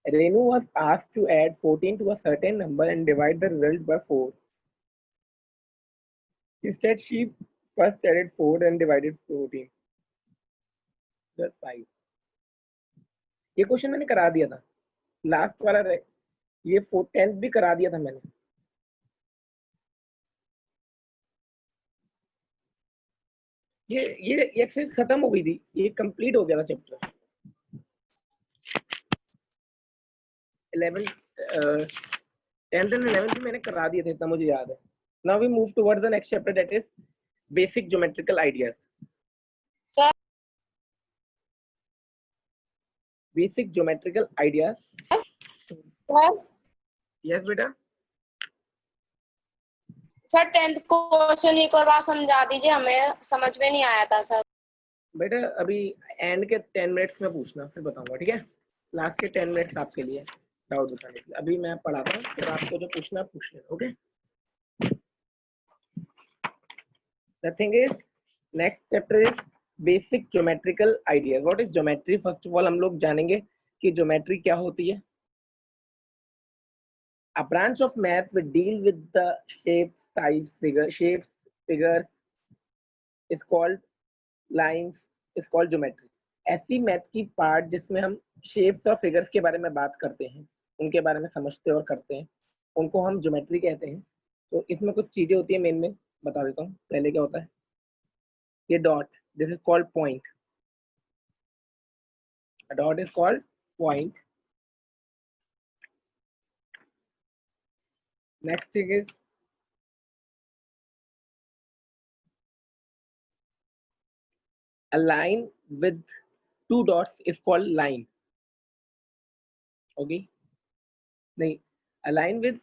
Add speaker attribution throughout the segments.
Speaker 1: Renu was asked to add 14 to a certain number and divide the result by 4. Instead, she first added 4 and divided 14. That's 5. ये question मैंने करा दिया था last वाला, ये 10th भी करा दिया था मैंने। ये एक्सरसाइज खत्म हो गई थी, ये कंप्लीट हो गया था चैप्टर 11 10th and 11th मैंने करा दिए थे, इतना मुझे याद है। Now we move towards the next chapter, that is basic geometrical ideas.
Speaker 2: Sir.
Speaker 1: Basic geometrical ideas.
Speaker 2: Sir.
Speaker 1: Yes बेटा।
Speaker 2: सर 10th क्वेश्चन एक और बार समझा दीजिए, हमें समझ में नहीं आया था सर।
Speaker 1: बेटा अभी एंड के 10 मिनट्स में पूछना, फिर बताऊंगा, ठीक है? लास्ट के 10 मिनट्स आपके लिए डाउट बताने के लिए। अभी मैं पढ़ाता हूँ, फिर आपको जो पूछना पूछ लेना, okay? The thing is, next chapter is basic geometrical ideas. What is geometry? First of all हम लोग जानेंगे कि geometry क्या होती है। A branch of math will deal with the shapes, figures is called lines, is called geometry. ऐसी math की part जिसमें हम शेप्स और फिगर्स के बारे में बात करते हैं, उनके बारे में समझते और करते हैं, उनको हम ज्योमेट्री कहते हैं। तो इसमें कुछ चीजें होती है, मेन में बता देता हूँ। पहले क्या होता है, ये dot, this is called point. A dot is called point. Next thing is a line with two dots is called line. Okay, nahi, a line with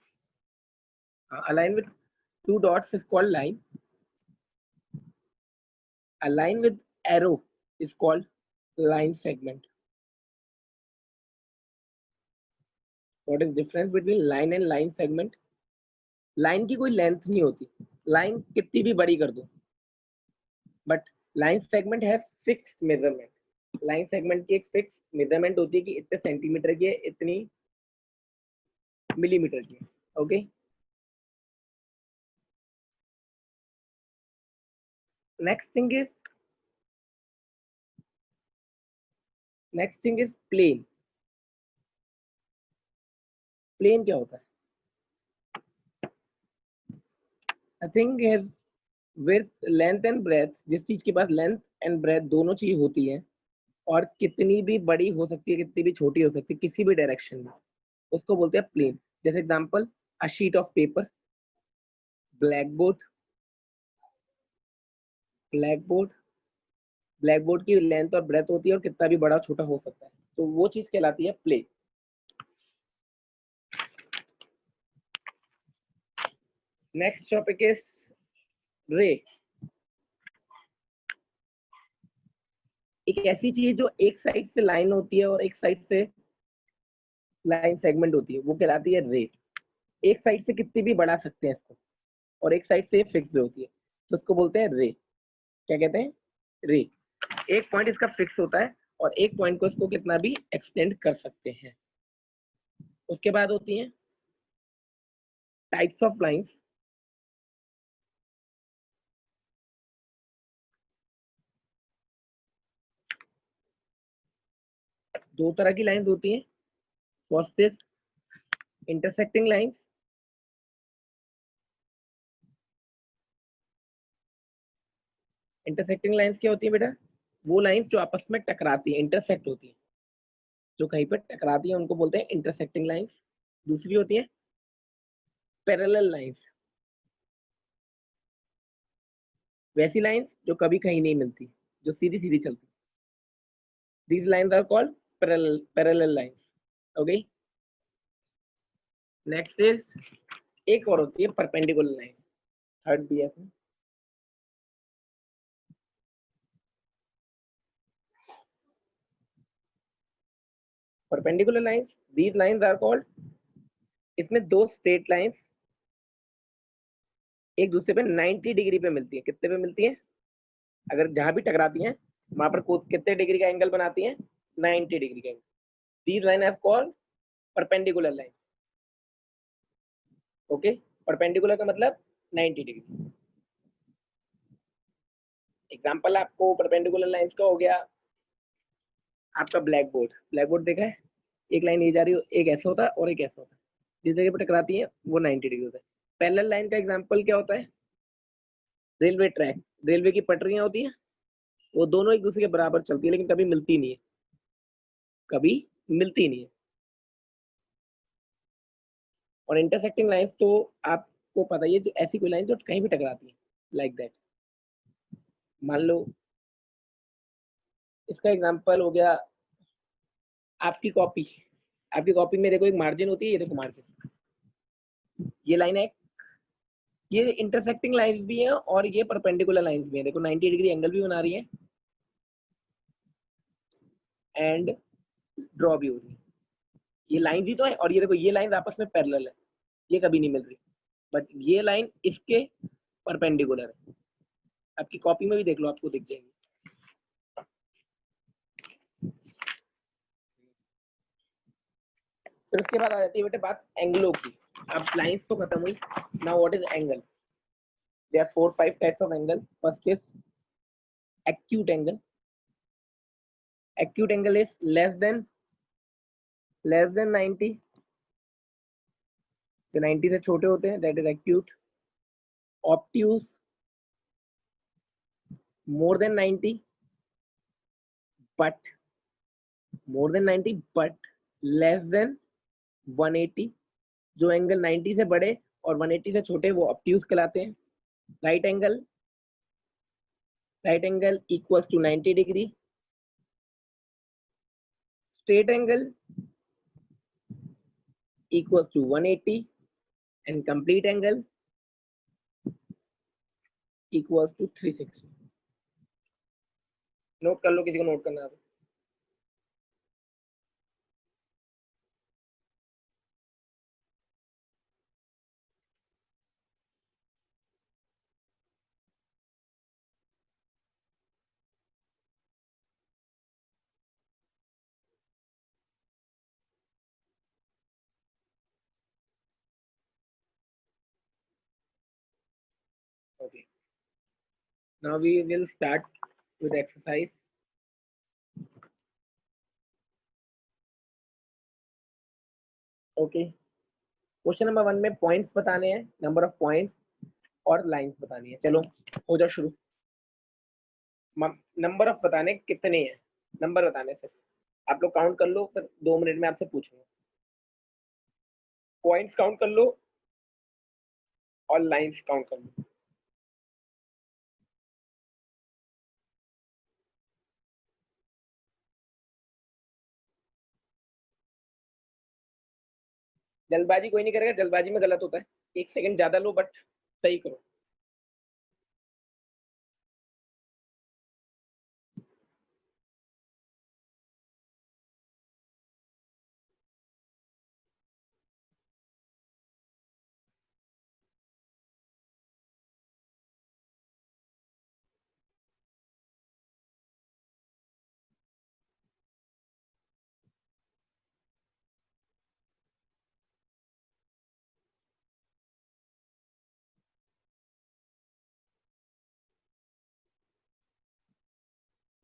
Speaker 1: two dots is called line. A line with arrow is called line segment. What is difference between line and line segment? Line की कोई length नहीं होती, line कितनी भी बड़ी कर दो, but line segment है फिक्स मेजरमेंट। लाइन सेगमेंट की एक फिक्स मेजरमेंट होती है कि इतने सेंटीमीटर की है, इतनी मिलीमीटर की है। Okay, next thing is plane. Plane क्या होता है? I think width, length and breadth, जिस चीज के पास लेंथ एंड ब्रेथ दोनों चीज होती है और कितनी भी बड़ी हो सकती है, कितनी भी छोटी हो सकती है, किसी भी डायरेक्शन में, उसको बोलते हैं प्लेन। जैसे example, a sheet of paper, black board की लेंथ और ब्रेथ होती है और कितना भी बड़ा छोटा हो सकता है, तो वो चीज कहलाती है प्लेन। नेक्स्ट टॉपिक इज रे। एक ऐसी चीज जो एक साइड से लाइन होती है और एक साइड से लाइन सेगमेंट होती है, वो कहलाती है रे। एक साइड से कितनी भी बढ़ा सकते हैं इसको और एक साइड से फिक्स होती है, तो उसको बोलते हैं रे। क्या कहते हैं? रे। एक पॉइंट इसका फिक्स होता है और एक पॉइंट को इसको कितना भी एक्सटेंड कर सकते हैं। उसके बाद होती है टाइप्स ऑफ लाइंस। दो तरह की लाइंस होती हैं। First is intersecting lines. Intersecting lines क्या होती है बेटा? वो लाइंस जो आपस में टकराती है, इंटरसेक्ट होती है, जो कहीं पर टकराती है उनको बोलते हैं इंटरसेक्टिंग लाइंस। दूसरी होती है पैरेलल लाइंस, वैसी लाइंस जो कभी कहीं नहीं मिलती, जो सीधी सीधी चलती। These lines are called parallel lines. Okay. Next is एक और होती है perpendicular lines. थर्ड BS में perpendicular lines. These lines are called, इसमें दो स्ट्रेट लाइंस एक दूसरे पे 90 डिग्री पे मिलती है। कितने पे मिलती है? अगर जहां भी टकराती हैं वहां पर कितने डिग्री का एंगल बनाती हैं? 90 डिग्री का angle. These lines are called perpendicular line. Okay, perpendicular का मतलब 90 डिग्री। एग्जांपल आपको परपेंडिकुलर लाइंस का हो गया आपका ब्लैक बोर्ड। ब्लैक बोर्ड देखा है, एक लाइन ये जा रही है, एक ऐसा होता है और एक ऐसा होता है, जिस जगह पर टकराती है वो 90 डिग्री होता है। पैरेलल लाइन का एग्जांपल क्या होता है? रेलवे ट्रैक, रेलवे की पटरियां होती हैं, वो दोनों एक दूसरे के बराबर चलती है लेकिन कभी मिलती नहीं है, कभी मिलती नहीं है। और इंटरसेक्टिंग लाइंस तो आपको पता ही है, जो ऐसी कोई लाइन जो कहीं भी टकराती है, लाइक दैट। मान लो इसका एग्जांपल हो गया आपकी कॉपी। आपकी कॉपी में देखो एक मार्जिन होती है, ये देखो मार्जिन, ये लाइन है, ये इंटरसेक्टिंग लाइंस भी हैं और ये परपेंडिकुलर लाइंस भी हैं। देखो 90 डिग्री एंगल भी बना रही है एंड ड्रॉ भी हो रही है। ये लाइंस ही तो है, और ये देखो ये लाइंस आपस में पैरेलल है, ये कभी नहीं मिल रही, बट ये लाइन इसके परपेंडिकुलर है। आपकी कॉपी में भी देख लो, आपको दिख जाएगी। फिर उसके बाद आ जाती है बेटे बात एंगलों की। अब लाइंस तो खत्म हुई, now what is angle? There are 4-5 types of angle. First is acute angle. Acute angle is less than 90, जो 90 से छोटे होते हैं, that is acute. Obtuse, more than 90 but less than 180. जो एंगल 90 से बड़े और 180 से छोटे वो obtuse कहलाते हैं. Right angle equals to 90 degree. Straight angle equals to 180 and complete angle equals to 360. Note कर लो, किसी को नोट करना है। Okay, now we will start with exercise. Okay, question number 1 में पॉइंट्स बताने हैं, नंबर ऑफ पॉइंट्स और लाइंस बतानी है। चलो हो जाओ शुरू। नंबर ऑफ बताने कितने हैं, नंबर बताने से आप लोग काउंट कर लो, फिर 2 मिनट में आपसे पूछूंगा। पॉइंट्स काउंट कर लो और लाइंस काउंट कर लो। जल्दबाजी कोई नहीं करेगा, जल्दबाजी में गलत होता है। 1 सेकंड ज्यादा लो बट सही करो।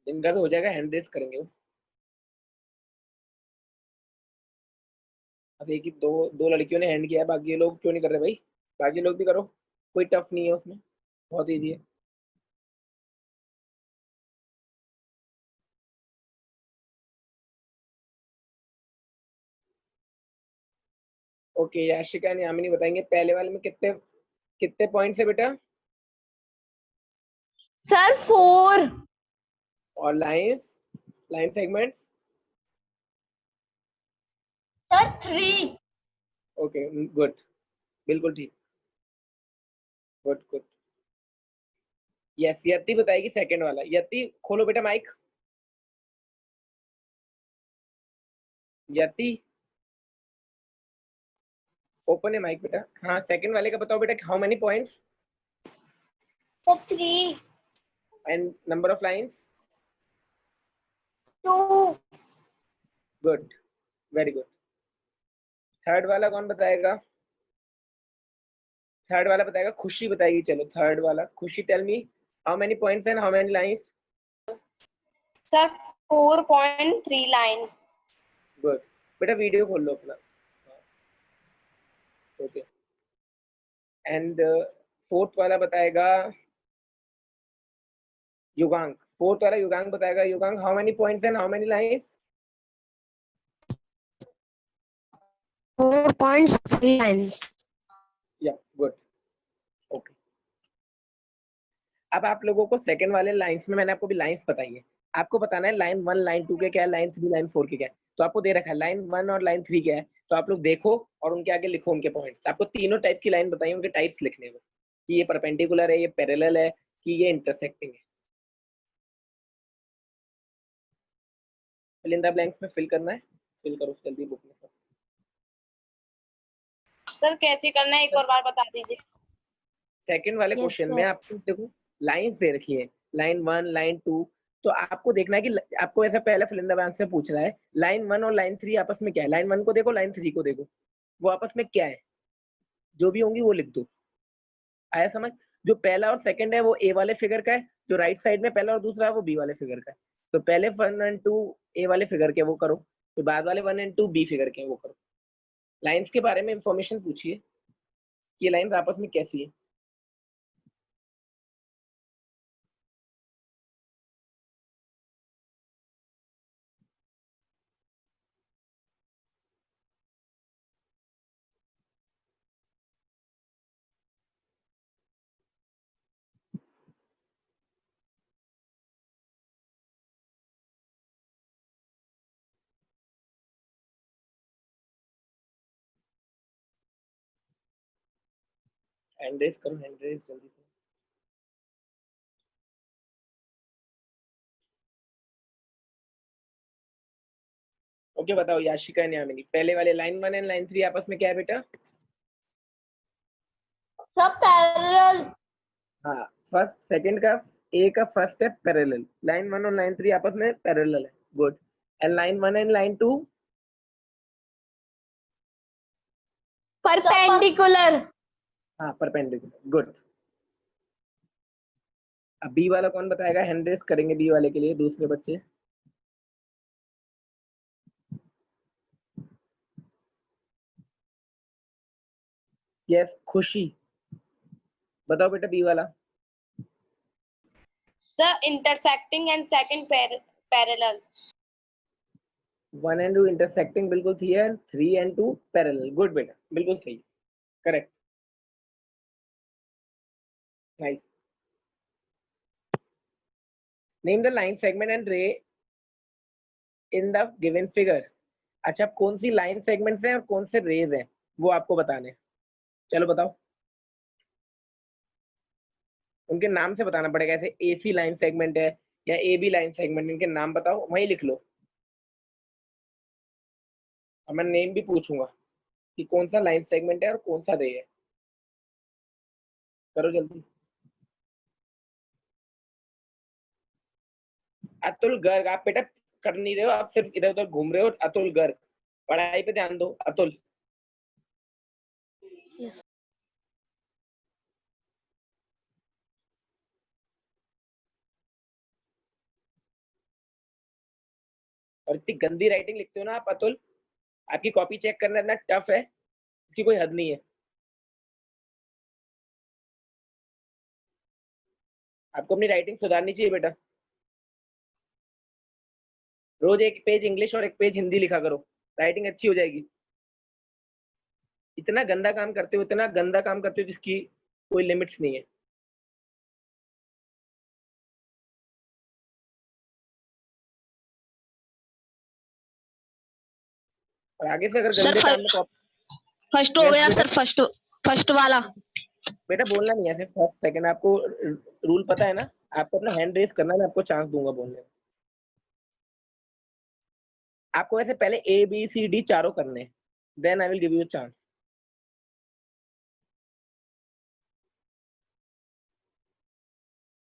Speaker 1: इनका तो हो जाएगा, हैंड रेस करेंगे वो। अब एक ही दो लड़कियों ने हैंड किया है, बाकी लोग क्यों नहीं कर रहे भाई? बाकी लोग भी करो, कोई टफ नहीं है उसमें, बहुत इजी है। ओके, याशिका ने यामिनी बताएंगे पहले वाले में कितने कितने पॉइंट्स है बेटा?
Speaker 2: सर 4।
Speaker 1: और line segments?
Speaker 2: Sir 3।
Speaker 1: Okay good, बिल्कुल ठीक, गुड गुड। यस, यति बताएगी सेकंड वाला। यति खोलो बेटा माइक। यति ओपन है माइक बेटा। हाँ, सेकंड वाले का बताओ बेटा, how many points
Speaker 2: sir 3।
Speaker 1: And number of lines?
Speaker 2: 2।
Speaker 1: Good, very good. Third वाला कौन बताएगा? थर्ड वाला बताएगा, खुशी बताएगी। चलो थर्ड वाला, Khushi tell me how many points and how many lines?
Speaker 2: Sir 4.3 line.
Speaker 1: Good बेटा, वीडियो खोल लो अपना। ओके, एंड फोर्थ वाला बताएगा युगांक। फोर्थ वाला युगांक बताएगा। Yugank, how many points and how many lines?
Speaker 2: 4.3 lines.
Speaker 1: या गुड, ओके। अब आप लोगों को सेकंड वाले लाइंस में, मैंने आपको भी लाइंस बताई है, आपको बताना है लाइन 1 लाइन 2 के क्या है, लाइन 3 लाइन 4 के क्या है। तो आपको दे रखा है लाइन 1 और लाइन 3 क्या है, तो आप लोग देखो और उनके आगे लिखो उनके पॉइंट्स। आपको तीनों टाइप की लाइन बताई, उनके टाइप्स लिखने हैं कि ये परपेंडिकुलर है, ये पैरेलल है, कि ये इंटरसेक्टिंग है। फिल इन द ब्लैंक्स में फिल करना है, फिल करो जल्दी बुक में।
Speaker 2: सर कैसे करना है एक और बार बता दीजिए।
Speaker 1: सेकंड वाले
Speaker 2: Yes,
Speaker 1: क्वेश्चन
Speaker 2: sir.
Speaker 1: में आपको देखो लाइंस दे रखी है, लाइन 1 लाइन 2, तो आपको देखना है कि आपको ऐसा पहले फिल इन द ब्लैंक्स में पूछ रहा है लाइन 1 और लाइन 3 आपस में क्या है। लाइन 1 को देखो, लाइन 3 को देखो, वो आपस में क्या है, जो भी होंगी वो लिख दो। आया समझ? जो पहला और सेकंड है वो ए वाले फिगर का है, जो राइट साइड में पहला और दूसरा है वो बी वाले फिगर का है। तो पहले 1 एंड 2 ए वाले फिगर के वो करो, तो बाद वाले 1 एंड 2 बी फिगर के वो करो। लाइंस के बारे में इंफॉर्मेशन पूछिए कि ये लाइंस आपस में कैसी है। हैंड रेस करो, हैंड रेस जल्दी से। ओके बताओ याशिका एंड यामिनी, पहले वाले लाइन 1 एंड लाइन 3 आपस में क्या है बेटा?
Speaker 2: सब पैरेलल।
Speaker 1: हाँ, फर्स्ट सेकंड का, ए का फर्स्ट है पैरेलल, लाइन 1 और लाइन 3 आपस में पैरेलल है। Good. And line 1 and line 2?
Speaker 2: Perpendicular.
Speaker 1: हाँ, परपेंडिकुलर। गुड। अब बी वाला कौन बताएगा? हैंड रेस करेंगे बी वाले के लिए दूसरे बच्चे। यस, खुशी बताओ बेटा बी वाला।
Speaker 2: Sir intersecting and second parallel.
Speaker 1: 1 and 2 intersecting बिल्कुल थी है, 3 एंड 2 पैरेलल। गुड बेटा, बिल्कुल सही, correct, nice. Name the line segment and रे इन द गिवन फिगर्स। अच्छा, कौन सी लाइन सेगमेंट्स हैं और कौन से रेज हैं वो आपको बताने हैं। चलो बताओ, उनके नाम से बताना पड़ेगा। ऐसे एसी लाइन सेगमेंट है या ए बी लाइन सेगमेंट, इनके नाम बताओ, वहीं लिख लो। और मैं नेम भी पूछूंगा कि कौन सा लाइन सेगमेंट है और कौन सा रे है। करो जल्दी। अतुल गर्ग, आप बेटा कर नहीं रहे हो, आप सिर्फ इधर उधर घूम रहे हो। अतुल गर्ग, पढ़ाई पे ध्यान दो अतुल।
Speaker 2: Yes.
Speaker 1: और इतनी गंदी राइटिंग लिखते हो ना आप अतुल, आपकी कॉपी चेक करना इतना टफ है, इसकी कोई हद नहीं है। आपको अपनी राइटिंग सुधारनी चाहिए बेटा। रोज एक पेज इंग्लिश और एक पेज हिंदी लिखा करो, राइटिंग अच्छी हो जाएगी। इतना गंदा काम करते हो, इतना गंदा काम करते हो जिसकी कोई लिमिट्स नहीं है। और आगे से अगर
Speaker 3: सर
Speaker 1: गंदे काम में
Speaker 3: फर्स्ट हो
Speaker 1: यस
Speaker 3: गया
Speaker 1: बेटा,
Speaker 3: सर, फर्स्ट वाला।
Speaker 1: बेटा बोलना नहीं है सिर्फ फर्स्ट सेकंड। आपको रूल पता है ना, आपको अपना हैंड रेस करना है, मैं आपको चांस दूंगा बोलने में। आपको वैसे पहले ए बी सी डी चारों करने, then I will give you chance.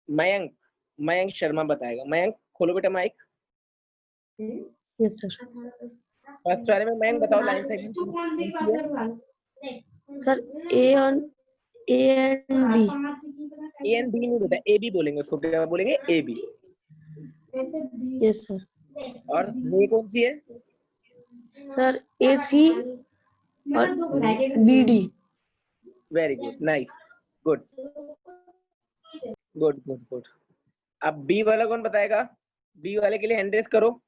Speaker 1: Mayank, Mayank Sharma बताएगा। मयंक खोलो बेटा माइक।
Speaker 3: Yes sir.
Speaker 1: फर्स्ट वाले में मैं बताओ लाइन सेगमेंट कौन सी है?
Speaker 4: सर ए और A and B.
Speaker 1: A and B नहीं होता, ए बी बोलेंगे उसको, क्या बोलेंगे? A B.
Speaker 4: Yes sir.
Speaker 1: और रे कौन सी है?
Speaker 4: सर ए सी और B D.
Speaker 1: Very good, nice, good good good good. अब बी वाला कौन बताएगा? बी वाले के लिए हैंड रेस करो।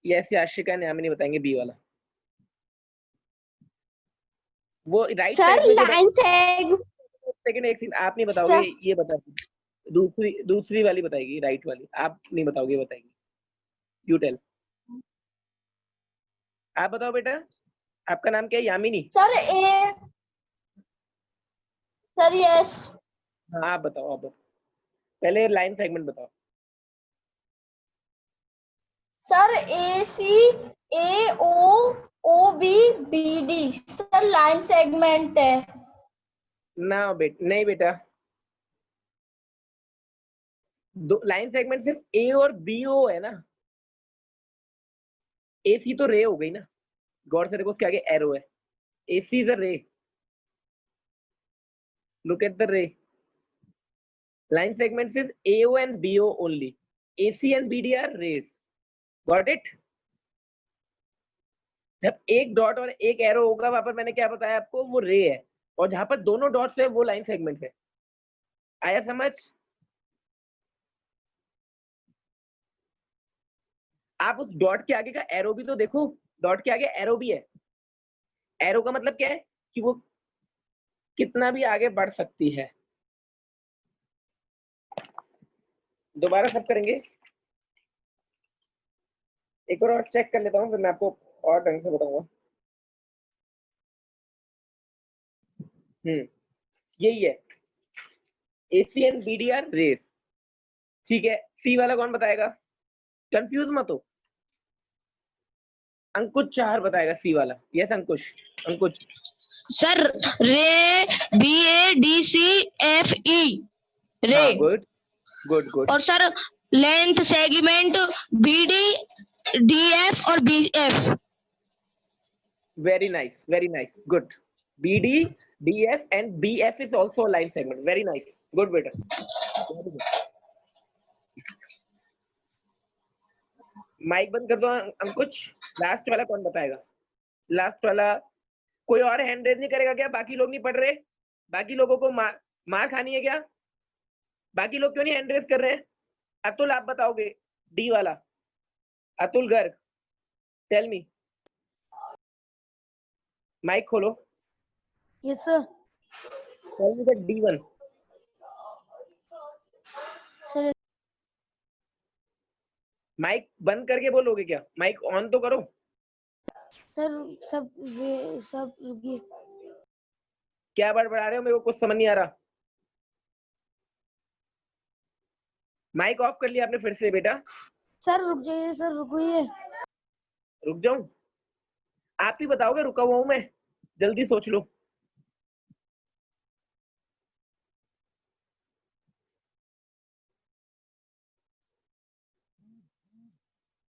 Speaker 1: यस, आशिका ने नहीं बताएंगे बी वाला। वो राइट
Speaker 2: सर
Speaker 1: साइड में जो
Speaker 2: लाइन सेग
Speaker 1: सेकंड, एक सेकंड, आप नहीं बताओगे, ये बता, दूसरी वाली बताएगी, राइट वाली। आप नहीं बताओगे, बताएगी। You tell. आप बताओ बेटा, आपका नाम क्या है? Yamini.
Speaker 2: Sir A sir yes
Speaker 1: हाँ, आप बताओ, आप बताओ, पहले लाइन सेगमेंट बताओ।
Speaker 2: Sir A C A O O B B D sir line segment है।
Speaker 1: ना नहीं बेटा, दो लाइन सेगमेंट सिर्फ ए और बी ओ है ना। ए सी तो रे हो गई ना, गौर से देखो उसके आगे एरो है। ए सी is a ray, look at the ray. Line segment is A O and B O only. A C and B D are rays, got it? जब एक डॉट और एक एरो होगा वहां पर, मैंने क्या बताया आपको, वो रे है। और जहां पर दोनों डॉट्स है वो लाइन सेगमेंट है। आया समझ? आप उस डॉट के आगे का एरो भी तो देखो, डॉट के आगे एरो भी है। एरो का मतलब क्या है कि वो कितना भी आगे बढ़ सकती है। दोबारा सब करेंगे, एक बार और चेक कर लेता हूँ, फिर मैं आपको और ढंग से बताऊंगा। यही है, AC एंड BD रेस। ठीक है, सी वाला कौन बताएगा? कंफ्यूज मत हो। अंकुश चार बताएगा सी वाला। Yes Ankush, Ankush.
Speaker 3: Sir ray B A D C F E ray.
Speaker 1: हाँ, गुड गुड गुड।
Speaker 3: और sir length segment B D D F और B F.
Speaker 1: Very nice, very nice, good. BD, DF and BF is also a line segment. Very nice, good बेटा, very good. Mic बंद कर दो अंकुश। Last वाला कौन बताएगा? Last वाला कोई और हैंड रेज नहीं करेगा क्या? बाकी लोग नहीं पढ़ रहे? बाकी लोगों को मार खानी है क्या? बाकी लोग क्यों नहीं हैंड रेज कर रहे हैं? अतुल आप बताओगे, डी वाला, Atul Garg, tell me. Mike खोलो।
Speaker 4: Yes sir.
Speaker 1: Tell me the D1।
Speaker 4: Sir
Speaker 1: mike बंद करके बोलोगे क्या? माइक ऑन तो करो।
Speaker 4: सर सब रुकिए।
Speaker 1: क्या बड़बड़ा रहे हो? मेरे को कुछ समझ नहीं आ रहा। माइक ऑफ कर लिया आपने फिर से बेटा?
Speaker 4: सर रुक जाइए, सर रुकिए।
Speaker 1: रुक जाऊं? आप ही बताओगे रुका हुआ हूं मैं? जल्दी सोच लो।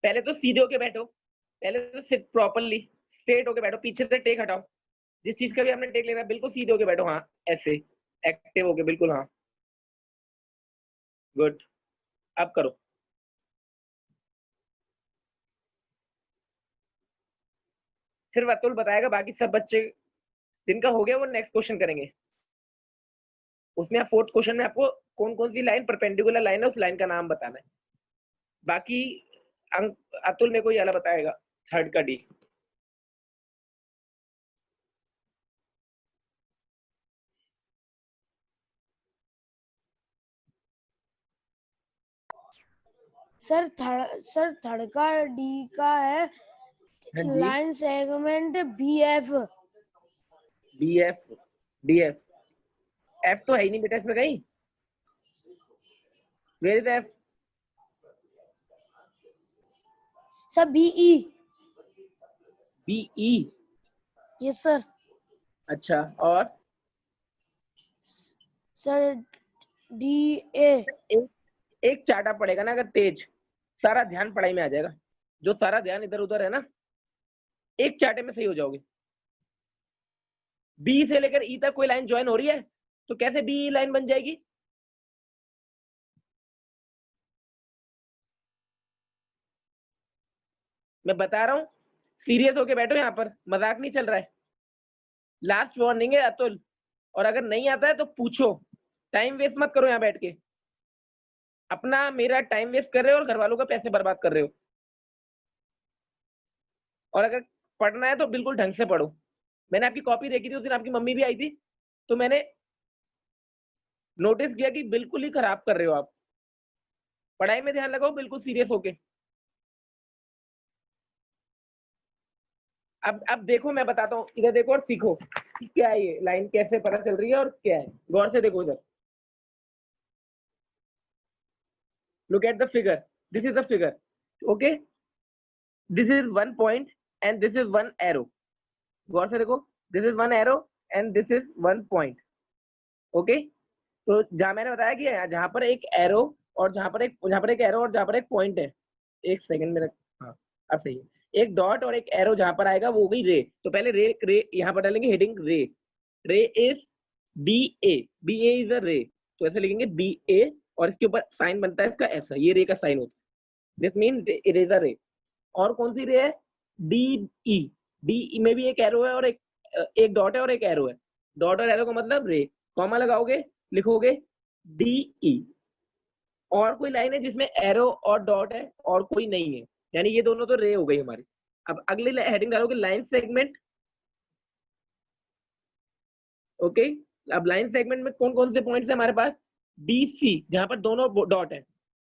Speaker 1: पहले तो सीधे होके बैठो, पहले तो सिट प्रॉपर्ली, स्ट्रेट होके बैठो, पीछे से टेक हटाओ। जिस चीज का भी आपने टेक लेना है बिल्कुल सीधे होके बैठो। हाँ, ऐसे एक्टिव होके बिल्कुल। हाँ, गुड। अब करो। फिर अतुल बताएगा, बाकी सब बच्चे जिनका हो गया वो नेक्स्ट क्वेश्चन करेंगे। उसमें आप फोर्थ क्वेश्चन में आपको कौन कौन सी लाइन परपेंडिकुलर लाइन है उस लाइन का नाम बताना है। बाकी अतुल मेरे को ये वाला बताएगा, थर्ड का डी।
Speaker 4: सर थर्ड का डी का है
Speaker 1: हाँ जी,
Speaker 4: line segment B F.
Speaker 1: BF, DF। F तो है ही नहीं बेटा इसमें कहीं। Where is F?
Speaker 4: Sir BE.
Speaker 1: BE।
Speaker 4: Yes sir.
Speaker 1: अच्छा, और
Speaker 4: सर डी ए।
Speaker 1: एक चार्टा पड़ेगा ना अगर तेज, सारा ध्यान पढ़ाई में आ जाएगा, जो सारा ध्यान इधर उधर है ना एक चार्टे में सही हो जाओगे। बी से लेकर ई तक कोई लाइन ज्वाइन हो रही है तो कैसे बी लाइन बन जाएगी? मैं बता रहा हूं, सीरियस होके बैठो, यहाँ पर मजाक नहीं चल रहा है। लास्ट वार्निंग है अतुल, और अगर नहीं आता है तो पूछो, टाइम वेस्ट मत करो यहाँ बैठ के, अपना मेरा टाइम वेस्ट कर रहे हो और घर वालों का पैसे बर्बाद कर रहे हो। और अगर पढ़ना है तो बिल्कुल ढंग से पढ़ो। मैंने आपकी कॉपी देखी थी उस दिन, आपकी मम्मी भी आई थी, तो मैंने नोटिस किया कि बिल्कुल ही खराब कर रहे हो आप। पढ़ाई में ध्यान लगाओ बिल्कुल सीरियस होके। अब देखो मैं बताता हूँ, इधर देखो और सीखो कि क्या है ये लाइन, कैसे पता चल रही है और क्या है। गौर से देखो इधर, look at the figure, this is the figure, okay, this is one point and this is one arrow। गौर से देखो, this is one arrow and this is one point, okay। तो जहां मैंने बताया कि जहां पर एक एरो और जहां पर एक एरो और जहां पर एक पॉइंट है, एक सेकंड में, हाँ अब सही है, एक डॉट और एक एरो जहां पर आएगा वो हो गई रे। तो पहले रे यहाँ पर डालेंगे heading ray is B A is a ray, तो ऐसे लिखेंगे बी ए और इसके ऊपर साइन बनता है इसका ऐसा, ये रे का साइन होता है, this mean it is a रे। और कौन सी रे है? डी में भी एक एरो है और एक डॉट है और एक एरो है, डॉट और एरो का मतलब रे, कॉमा लगाओगे लिखोगे डी ई। और कोई लाइन है जिसमें एरो और डॉट है और कोई नहीं है, यानी ये दोनों तो रे हो गई हमारी। अब अगली हेडिंग डालोगे लाइन सेगमेंट, ओके। अब लाइन सेगमेंट में कौन कौन से पॉइंट्स है हमारे पास? बी सी, जहां पर दोनों डॉट है,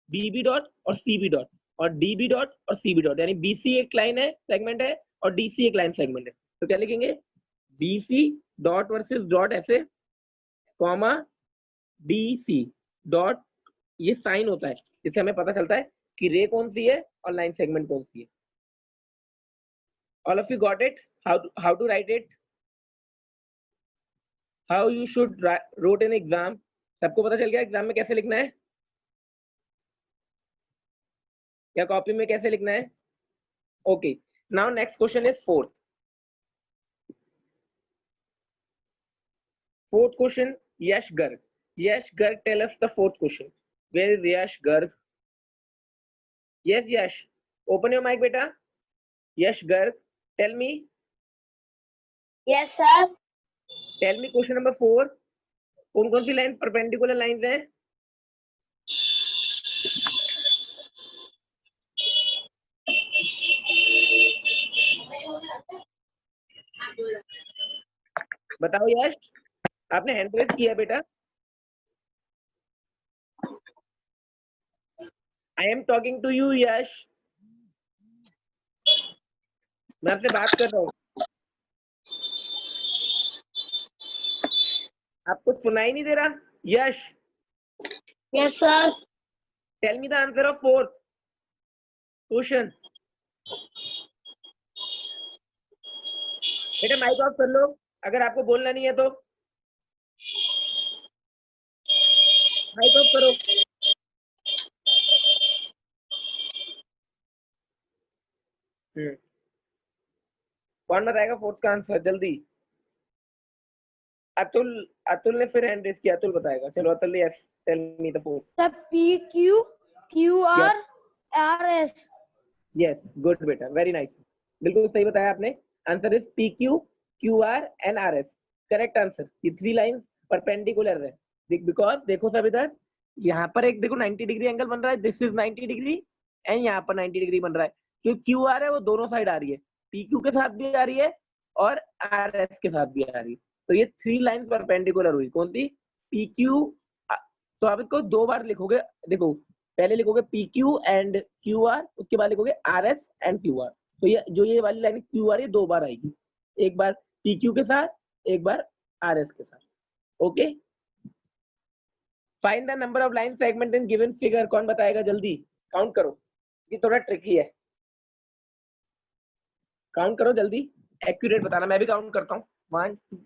Speaker 1: बी बी डॉट और सी बी डॉट, और डी बी डॉट और सी बी डॉट, यानी बी सी एक लाइन है सेगमेंट है और डी सी एक लाइन सेगमेंट है। तो क्या लिखेंगे? B C dot versus dot ऐसे, कॉमा डी सी डॉट, ये साइन होता है जिससे हमें पता चलता है कि रे कौन सी है और लाइन सेगमेंट कौन सी है। All of you got it? How to write it, how you should wrote in exam? सबको पता चल गया एग्जाम में कैसे लिखना है या कॉपी में कैसे लिखना है? Okay, now next question is fourth question, Yash Garg. Yash Garg, tell us the fourth question. Where is Yash Garg? Yes Yash, open your mike बेटा। Yash Garg, tell me.
Speaker 2: Yes sir.
Speaker 1: Tell me question number 4, कौन कौन सी लाइन परपेंडिकुलर लाइंस हैं? बताओ यश, आपने हैंड रेज किया बेटा। I am talking to you Yash, मैं आपसे बात कर रहा हूँ, आपको सुनाई नहीं दे रहा? Yash,
Speaker 2: yes sir.
Speaker 1: Tell me the answer of fourth question. बेटा माइक ऑफ कर लो अगर आपको बोलना नहीं है तो, माइक ऑफ करो। कौन बताएगा फोर्थ का आंसर जल्दी? अतुल, अतुल ने फिर हैंड रेज किया, अतुल बताएगा। चलो Atul, yes tell me the fourth.
Speaker 4: Sir P Q Q R R S.
Speaker 1: Yes good बेटा, वेरी नाइस, बिल्कुल सही बताया आपने। Answer is P Q Q R and R S, correct answer. ये थ्री लाइंस परपेंडिकुलर है, बिकॉज देखो सब इधर, यहाँ पर एक देखो 90 डिग्री एंगल बन रहा है, दिस इज 90 डिग्री एंड यहाँ पर 90 डिग्री बन रहा है। जो क्यू आर है वो दोनों साइड आ रही है, पी क्यू के साथ भी आ रही है और आर एस के साथ भी आ रही है। तो ये थ्री लाइंस परपेंडिकुलर हुई, कौन सी? P Q. तो आप इसको दो बार लिखोगे, देखो पहले लिखोगे P Q and Q R, उसके बाद लिखोगे R S and Q R. तो ये जो ये वाली लाइन क्यू आर, ये दो बार आएगी, एक बार पी क्यू के साथ, एक बार आर एस के साथ, okay. Find the number of line segment in given figure, कौन बताएगा जल्दी? काउंट करो, ये थोड़ा ट्रिकी है, काउंट करो जल्दी, एक्यूरेट बताना, मैं भी काउंट करता हूँ। 1 2 3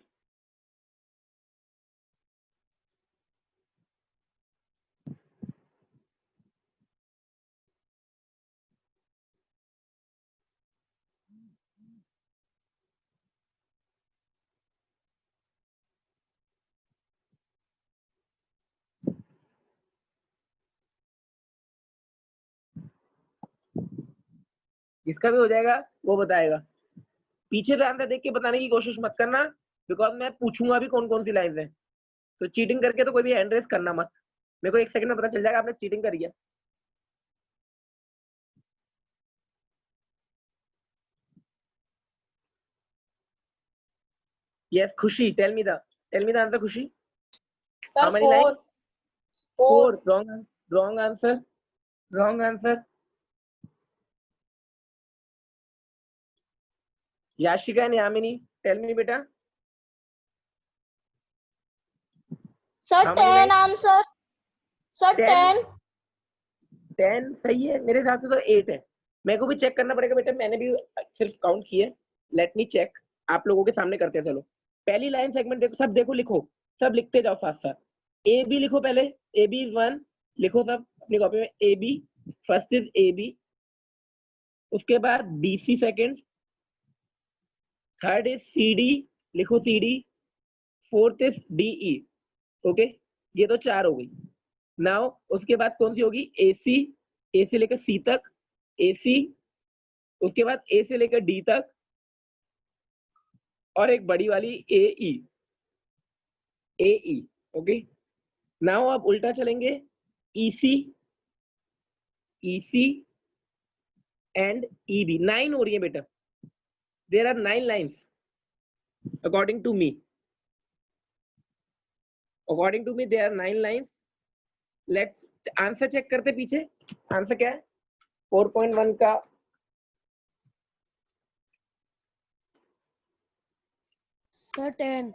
Speaker 1: जिसका भी हो जाएगा वो बताएगा। पीछे से आंसर देख के बताने की कोशिश मत करना, बिकॉज मैं पूछूंगा भी कौन कौन सी लाइंस हैं। तो चीटिंग करके तो कोई भी हैंड रेस करना मत, मेरे को 1 सेकंड में पता चल जाएगा आपने चीटिंग करी है। यस खुशी, टेल मी द आंसर खुशी।
Speaker 2: Sir,
Speaker 1: How many lines?
Speaker 2: 4.
Speaker 1: 4. Wrong answer. Yashika and Yamini, tell me beta.
Speaker 2: Sir,
Speaker 1: How many
Speaker 2: 10
Speaker 1: lines?
Speaker 2: answer. Sir,
Speaker 1: 10.
Speaker 2: 10.
Speaker 1: 10 सही है, मेरे हिसाब से तो 8 है। मेरे को भी चेक करना पड़ेगा बेटा, मैंने भी सिर्फ काउंट किए। लेट मी चेक, आप लोगों के सामने करते हैं। चलो पहली लाइन सेगमेंट देखो, सब देखो, लिखो, सब लिखते जाओ साथ साथ। ए बी लिखो पहले, ए बी इज 1, लिखो सब अपनी कॉपी में। A B first is A B, उसके बाद B C second, third is C D, लिखो C D, fourth is D E. Okay, ये तो 4 हो गई। नाउ उसके बाद कौन सी होगी? ए से लेकर सी तक, ए सी, उसके बाद ए से लेकर डी तक, और एक बड़ी वाली ए ई। ओके, नाउ आप उल्टा चलेंगे, ईसी एंड ई बी। 9 हो रही है बेटा, there are 9 lines according to me, there are 9 lines. Let's answer check करते पीछे। आंसर क्या है 4.1 का?
Speaker 4: Sir, 10.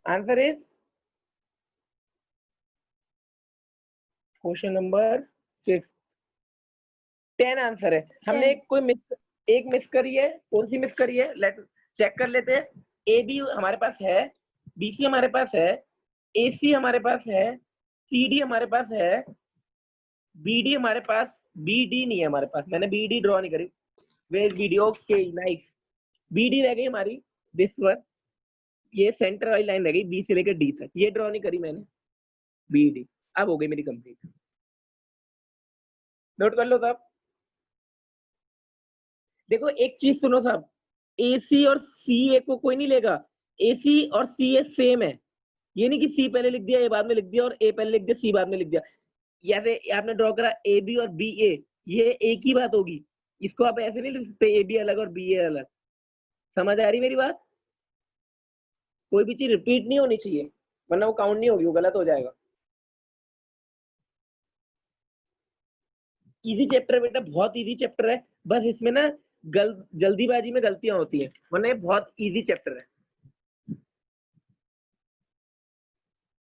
Speaker 1: Answer is question number 6, 10 answer है। हमने
Speaker 4: 10.
Speaker 1: एक मिस करी है। कौन सी मिस करी है? लेट चेक कर लेते हैं। ए बी हमारे पास है, बी सी हमारे पास है, ए सी हमारे पास है, सी डी हमारे पास है, बी डी हमारे पास, बी डी नहीं है हमारे पास, मैंने बी डी ड्रॉ नहीं करी। वेयर वीडियो के नाइस, बी डी रह गई हमारी, दिस वन, ये सेंटर वाली लाइन रह गई बी से लेकर डी तक, ये ड्रॉ नहीं करी मैंने, बी डी। अब हो गई मेरी कंप्लीट। नोट कर लो सब। देखो एक चीज सुनो सब, ए सी और सी ए को कोई नहीं लेगा। ए सी और सी ए सेम है, ये नहीं कि सी पहले लिख दिया, ए बाद में लिख दिया, और ए पहले लिख दिया, सी बाद में लिख दिया। जैसे आपने ड्रॉ करा ए बी और बी ए, ये एक ही बात होगी। इसको आप ऐसे नहीं लिख सकते ए बी अलग और बी ए अलग। समझ आ रही मेरी बात? कोई भी चीज रिपीट नहीं होनी चाहिए, वरना वो काउंट नहीं होगी, वो गलत हो जाएगा। इजी चैप्टर है बेटा, बहुत इजी चैप्टर है, बस इसमें ना जल्दीबाजी में गलतियां होती हैं, वरना ये बहुत इजी चैप्टर है।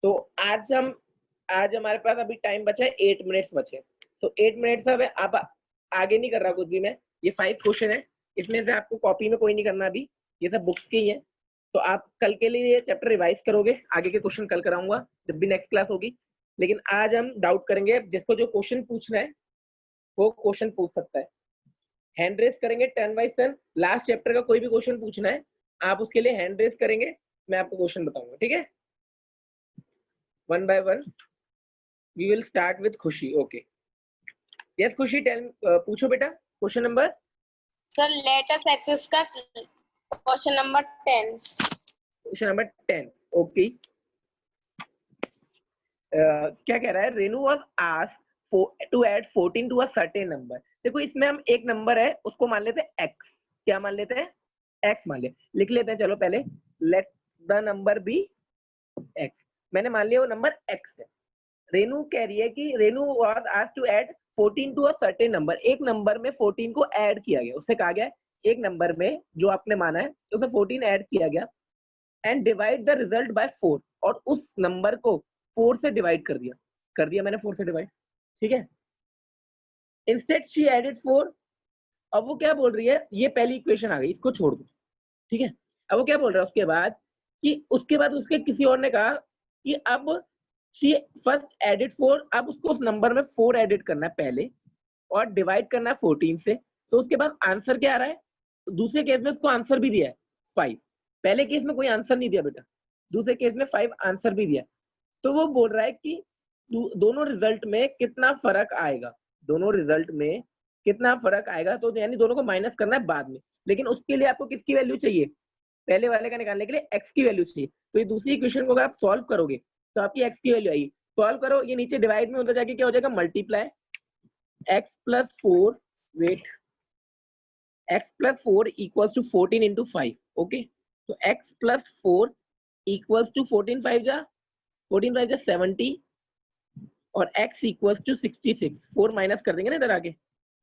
Speaker 1: तो आज हमारे पास अभी टाइम बचा है 8 मिनट्स बचे। तो 8 मिनट्स अब आप आगे नहीं कर रहा कुछ भी मैं, ये 5 क्वेश्चन है, इसमें से आपको कॉपी में कोई नहीं करना अभी, ये सब बुक्स के ही है। तो आप कल के लिए ये चैप्टर रिवाइज करोगे, आगे के क्वेश्चन कल कराऊंगा जब भी नेक्स्ट क्लास होगी। लेकिन आज हम डाउट करेंगे, जिसको जो क्वेश्चन पूछना है वो क्वेश्चन पूछ सकता है। हैंड रेस करेंगे 10 बाय 10, लास्ट चैप्टर का कोई भी क्वेश्चन पूछना है आप उसके लिए हैंड रेस करेंगे, मैं आपको क्वेश्चन बताऊंगा, ठीक है? 1 by 1 we will start with Khushi. Okay, yes Khushi, पूछो बेटा question number.
Speaker 2: Sir, lattice axis का क्वेश्चन नंबर 10।
Speaker 1: ओके, क्या कह रहा है? Renu was asked to add 14 to a certain number. देखो इसमें हम एक नंबर है उसको मान लेते हैं x, क्या मान लेते हैं? x मान ले, लिख लेते हैं। चलो पहले let the number be x, मैंने मान लिया वो नंबर x है। रेनू कह रही है कि Renu was asked to add 14 to a certain number, एक नंबर में 14 को ऐड किया गया। उससे कहा गया एक नंबर में जो आपने माना है उसमें 14 ऐड किया गया, and divide the result by 4, और उस नंबर को 4 से डिवाइड कर दिया मैंने 4 से डिवाइड, ठीक है? Instead she added 4। अब वो क्या बोल रही है, ये पहली इक्वेशन आ गई, इसको छोड़ दो, ठीक है? अब वो क्या बोल रहा है उसके बाद उसके किसी और ने कहा कि अब शी फर्स्ट एडेड 4, अब उसको उस नंबर में 4 एडिट करना है पहले और डिवाइड करना है 14 से। तो उसके बाद आंसर क्या आ रहा है? दूसरे केस में उसको आंसर भी दिया है 5, पहले केस में कोई आंसर नहीं दिया बेटा, दूसरे केस में 5 आंसर भी दिया। तो वो बोल रहा है कि दोनों रिजल्ट में कितना फर्क आएगा, दोनों रिजल्ट में कितना फर्क आएगा, तो यानी दोनों को माइनस करना है बाद में, लेकिन उसके लिए आपको किसकी वैल्यू चाहिए, पहले वाले का निकालने के लिए x की वैल्यू चाहिए। तो ये दूसरी इक्वेशन को अगर आप सॉल्व करोगे तो आपकी x की वैल्यू आई, सॉल्व करो, ये नीचे डिवाइड में उधर जाके क्या हो जाएगा, multiply x plus 4, wait, x plus 4 equals to 14 into 5, okay. तो x प्लस 4 इक्वल्स टू 14 5 जा 70 और x इक्वल्स टू 66। 4 माइनस कर देंगे ना इधर आके,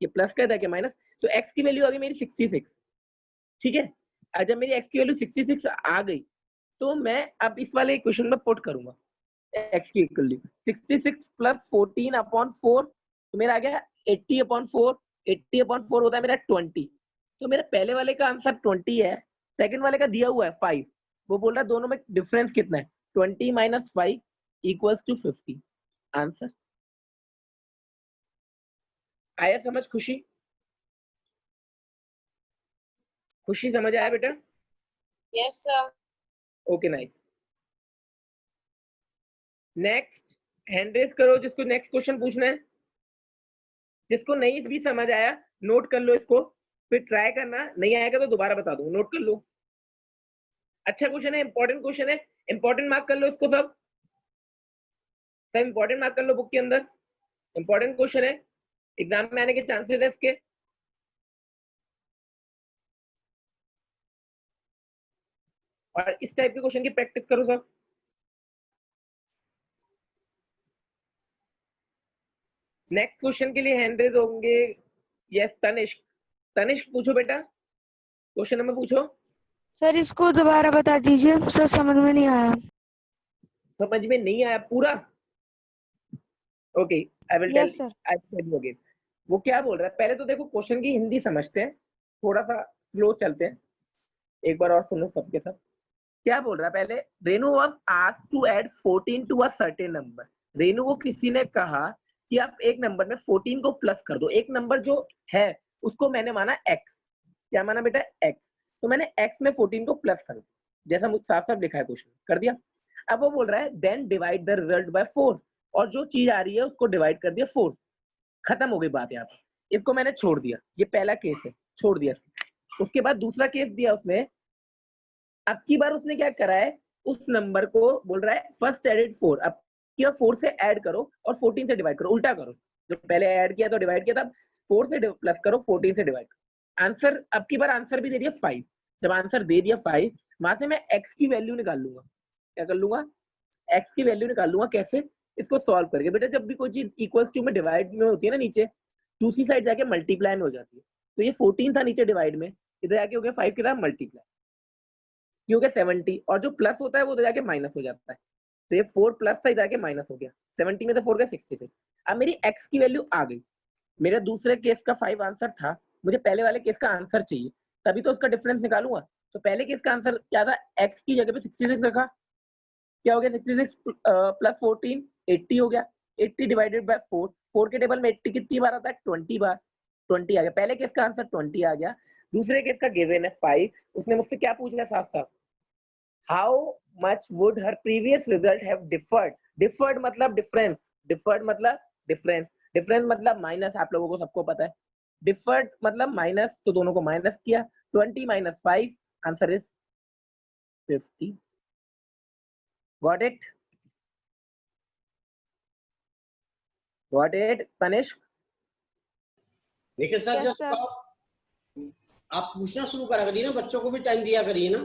Speaker 1: ये प्लस का इधर के माइनस, तो x की वैल्यू आ गई मेरी 66, ठीक है। आज जब मेरी x की वैल्यू 66 आ गई तो मैं अब इस वाले इक्वेशन में पुट करूंगा x की वैल्यू 66 प्लस 14 अपॉन 4, तो मेरा आ गया 80 अपॉन 4, 80 अपॉन 4 होता है मेरा 20। तो मेरे पहले वाले का आंसर 20 है, सेकंड वाले का दिया हुआ है 5, वो बोल रहा है दोनों में डिफरेंस कितना है, 20 माइनस 5 इक्वल्स टू 50, आंसर। आया समझ खुशी, खुशी समझ आया बेटा?
Speaker 5: Yes sir.
Speaker 1: Okay nice. Next hand raise करो जिसको नेक्स्ट क्वेश्चन पूछना है, जिसको नहीं भी समझ आया नोट कर लो इसको, फिर ट्राई करना, नहीं आएगा तो दोबारा बता दूं, नोट कर लो। अच्छा क्वेश्चन है, इंपॉर्टेंट क्वेश्चन है, इंपॉर्टेंट मार्क कर लो इसको, सब इंपॉर्टेंट मार्क कर लो बुक के अंदर, इंपॉर्टेंट क्वेश्चन है, एग्जाम में आने के चांसेस है इसके। और इस टाइप के क्वेश्चन की प्रैक्टिस करो सब। नेक्स्ट क्वेश्चन के लिए हैंड रेज होंगे। यस तनिष्क, तनिष्क पूछो बेटा, क्वेश्चन नंबर पूछो।
Speaker 4: सर इसको दोबारा बता दीजिए, सर समझ में नहीं आया।
Speaker 1: समझ में नहीं आया पूरा? Okay I will tell,
Speaker 4: yes sir.
Speaker 1: I will tell you again. वो क्या बोल रहा है, पहले तो देखो क्वेश्चन की हिंदी समझते हैं, थोड़ा सा स्लो चलते हैं, एक बार और सुनो सबके सब। क्या बोल रहा है पहले, Renu was asked to add 14 to a certain number. Renu को किसी ने कहा कि आप एक नंबर में 14 को प्लस कर दो, एक नंबर जो है उसको मैंने माना x, क्या माना बेटा x, तो मैंने x में 14 को प्लस कर दिया, जैसा मुझे साफ साफ लिखा है क्वेश्चन, कर दिया। अब वो बोल रहा है then divide the result by 4, और जो चीज आ रही है उसको डिवाइड कर दिया 4, खत्म हो गई बात यहाँ पर, इसको मैंने छोड़ दिया, ये पहला केस है, छोड़ दिया। उसके बाद दूसरा केस दिया उसने, अब की बार उसने क्या करा है, उस नंबर को बोल रहा है फर्स्ट एडेड 4, अब क्या 4 से ऐड करो और 14 से डिवाइड करो, उल्टा करो, जो पहले ऐड किया तो डिवाइड किया था, 4 से प्लस करो 14 से डिवाइड करो। आंसर अब की बार आंसर भी दे दिया 5, जब आंसर दे दिया 5, वहां से मैं x की वैल्यू निकाल लूंगा, क्या कर लूंगा, x की वैल्यू निकाल लूंगा, कैसे, इसको सॉल्व करके। बेटा जब भी कोई चीज इक्वल्स टू में डिवाइड में होती है ना, नीचे दूसरी साइड जाके मल्टीप्लाई में हो जाती है, तो ये 14 था नीचे डिवाइड में, इधर जाके हो गया 5 के साथ मल्टीप्लाई, ये हो गया 70, और जो प्लस होता है वो उधर जाके माइनस हो जाता है, तो ये 4 प्लस था, इधर जाके माइनस हो गया, 70 में तो 4 गया 66। अब मेरी x की वैल्यू आ गई, मेरा दूसरे केस का 5 आंसर था, मुझे पहले वाले केस का आंसर चाहिए, तभी तो उसका डिफरेंस निकालूंगा। तो पहले केस का आंसर क्या था, x की जगह पे 66 रखा, क्या हो गया 66 प्लस 14 80 हो गया, 80 डिवाइडेड बाय 4, 4 के टेबल में 80 कितनी बार आता है, 20 बार, 20 आ गया, पहले केस का आंसर 20 आ गया। दूसरे केस का गिवन है 5, उसने मुझसे क्या पूछा साथ साथ, how much would her previous result have deferred, deferred मतलब डिफरेंस, डिफर्ड मतलब डिफरेंस, डिफरेंस मतलब माइनस, आप लोगों को सबको पता है, डिफर्ड मतलब माइनस, तो दोनों को माइनस किया, 20 minus 5, answer is 50। Got it, got it Tanishq?
Speaker 6: लेकिन सर
Speaker 4: Yes,
Speaker 6: जब
Speaker 4: sir.
Speaker 6: आप पूछना शुरू करा करिए ना, बच्चों को भी टाइम दिया करिए ना।